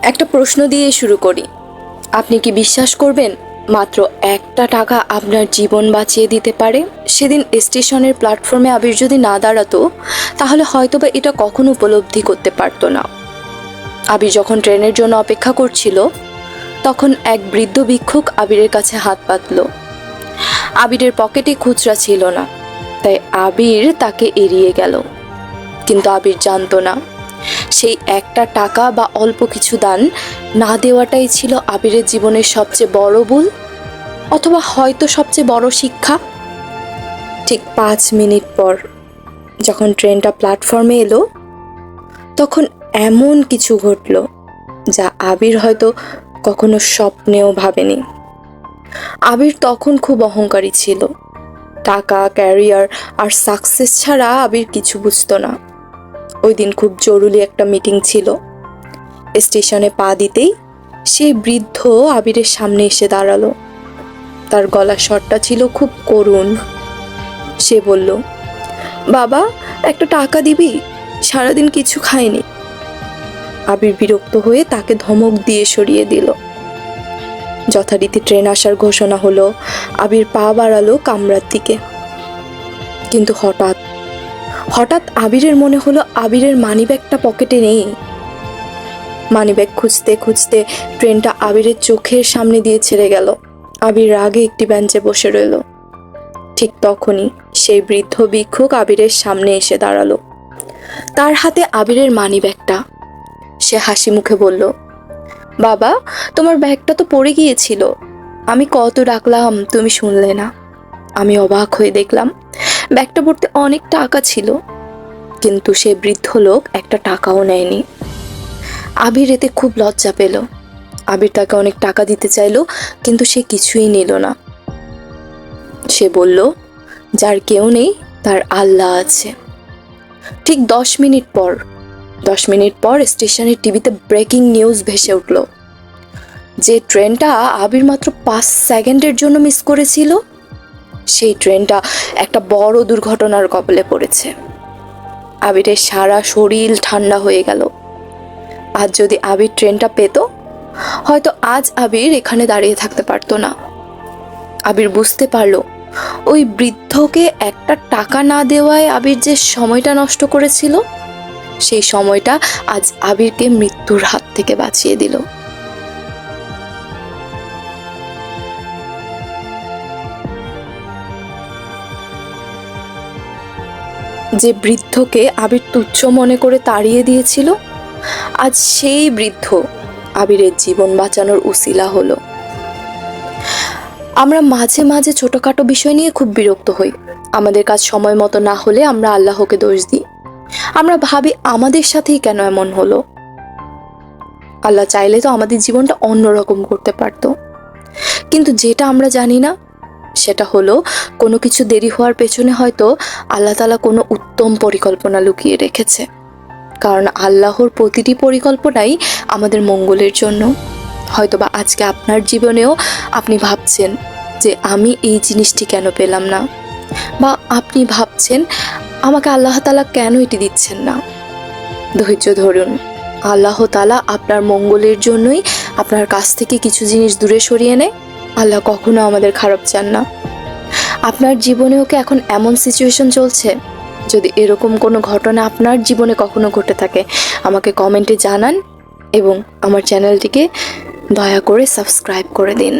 একটা প্রশ্ন দিয়ে শুরু করি। আপনি কি বিশ্বাস করবেন মাত্র একটা টাকা আপনার জীবন বাঁচিয়ে দিতে পারে? সেদিন স্টেশনের প্ল্যাটফর্মে আবির যদি না দাঁড়াতো তাহলে হয়তোবা এটা কখনো উপলব্ধি করতে পারতো না। আবির যখন ট্রেনের জন্য অপেক্ষা করছিল তখন এক বৃদ্ধ ভিক্ষুক আবিরের কাছে হাত পাতল। আবিরের পকেটে খুচরা ছিল না, তাই আবির তাকে এড়িয়ে গেল। কিন্তু আবির জানতো না সেই একটা টাকা বা অল্প কিছু দান না দেওয়াটাই ছিল আবিরের জীবনের সবচেয়ে বড় ভুল, অথবা হয়তো সবচেয়ে বড় শিক্ষা। ঠিক 5 মিনিট পর যখন ট্রেনটা প্ল্যাটফর্মে এলো তখন এমন কিছু ঘটল যা আবির হয়তো কখনো স্বপ্নেও ভাবেনি। আবির তখন খুব অহংকারী ছিল। টাকা, ক্যারিয়ার আর সাকসেস ছাড়া আবির কিছু বুঝতো না। ওই দিন খুব জরুরি একটা মিটিং ছিল। স্টেশনে পা দিতেই সেই বৃদ্ধ আবিরের সামনে এসে দাঁড়ালো। তার গলার স্বরটা ছিল খুব করুণ। সে বলল, বাবা, একটা টাকা দিবি? সারাদিন কিছু খাইনি। আবির বিরক্ত হয়ে তাকে ধমক দিয়ে সরিয়ে দিল। যথারীতি ট্রেন আসার ঘোষণা হলো। আবির পা বাড়ালো কামরার দিকে। কিন্তু হঠাৎ আবিরের মনে হলো আবিরের মানিব্যাগটা পকেটে নেই। মানিব্যাগ খুঁজতে খুঁজতে ট্রেনটা আবিরের চোখের সামনে দিয়ে ছেড়ে গেল। আবির রাগে একটি বেঞ্চে বসে রইল। ঠিক তখনই সেই বৃদ্ধ ভিক্ষুক আবিরের সামনে এসে দাঁড়ালো। তার হাতে আবিরের মানিব্যাগটা। সে হাসি মুখে বলল, বাবা, তোমার ব্যাগটা তো পড়ে গিয়েছিল। আমি কত ডাকলাম, তুমি শুনলে না। আমি অবাক হয়ে দেখলাম ব্যাগটা ভর্তি অনেক টাকা ছিল, কিন্তু সে বৃদ্ধ লোক একটা টাকাও নেয়নি। আবির এতে খুব লজ্জা পেল। আবির তাকে অনেক টাকা দিতে চাইলো, কিন্তু সে কিছুই নিল না। সে বলল, যার কেউ নেই তার আল্লাহ আছে। ঠিক 10 মিনিট পর স্টেশনের টিভিতে ব্রেকিং নিউজ ভেসে উঠল। যে ট্রেনটা আবির মাত্র 5 সেকেন্ডের জন্য মিস করেছিল, সেই ট্রেনটা একটা বড় দুর্ঘটনার কবলে পড়েছে। আবিরের সারা শরীর ঠান্ডা হয়ে গেল। আজ যদি আবির ট্রেনটা পেত, হয়তো আজ আবির এখানে দাঁড়িয়ে থাকতে পারতো না। আবির বুঝতে পারলো ওই বৃদ্ধকে একটা টাকা না দেওয়ায় আবির যে সময়টা নষ্ট করেছিল, সেই সময়টা আজ আবিরকে মৃত্যুর হাত থেকে বাঁচিয়ে দিল। যে বৃদ্ধকে আবির তুচ্ছ মনে করে তাড়িয়ে দিয়েছিল, আজ সেই বৃদ্ধ আবিরের জীবন বাঁচানোর উসিলা হলো। আমরা মাঝে মাঝে ছোটখাটো বিষয় নিয়ে খুব বিরক্ত হই। আমাদের কাজ সময় মতো না হলে আমরা আল্লাহকে দোষ দিই। আমরা ভাবি আমাদের সাথেই কেন এমন হলো। আল্লাহ চাইলে তো আমাদের জীবনটা অন্যরকম করতে পারতো। কিন্তু যেটা আমরা জানি না সেটা হলো কোনো কিছু দেরি হওয়ার পেছনে হয়তো আল্লাহ তাআলা কোনো উত্তম পরিকল্পনা লুকিয়ে রেখেছে। কারণ আল্লাহর প্রতিটি পরিকল্পনাই আমাদের মঙ্গলের জন্য। হয়তোবা আজকে আপনার জীবনেও আপনি ভাবছেন যে আমি এই জিনিসটি কেন পেলাম না, বা আপনি ভাবছেন আমাকে আল্লাহ তাআলা কেন এটি দিচ্ছেন না। ধৈর্য ধরুন। আল্লাহ তাআলা আপনার মঙ্গলের জন্যই আপনার কাছ থেকে কিছু জিনিস দূরে সরিয়ে নেয়। আল্লাহ কখনো আমাদের খারাপ চান না। আপনার জীবনেও কি এখন এমন সিচুয়েশন চলছে? যদি এরকম কোনো ঘটনা আপনার জীবনে কখনো ঘটে থাকে, আমাকে কমেন্টে জানান এবং আমার চ্যানেলটিকে দয়া করে সাবস্ক্রাইব করে দিন।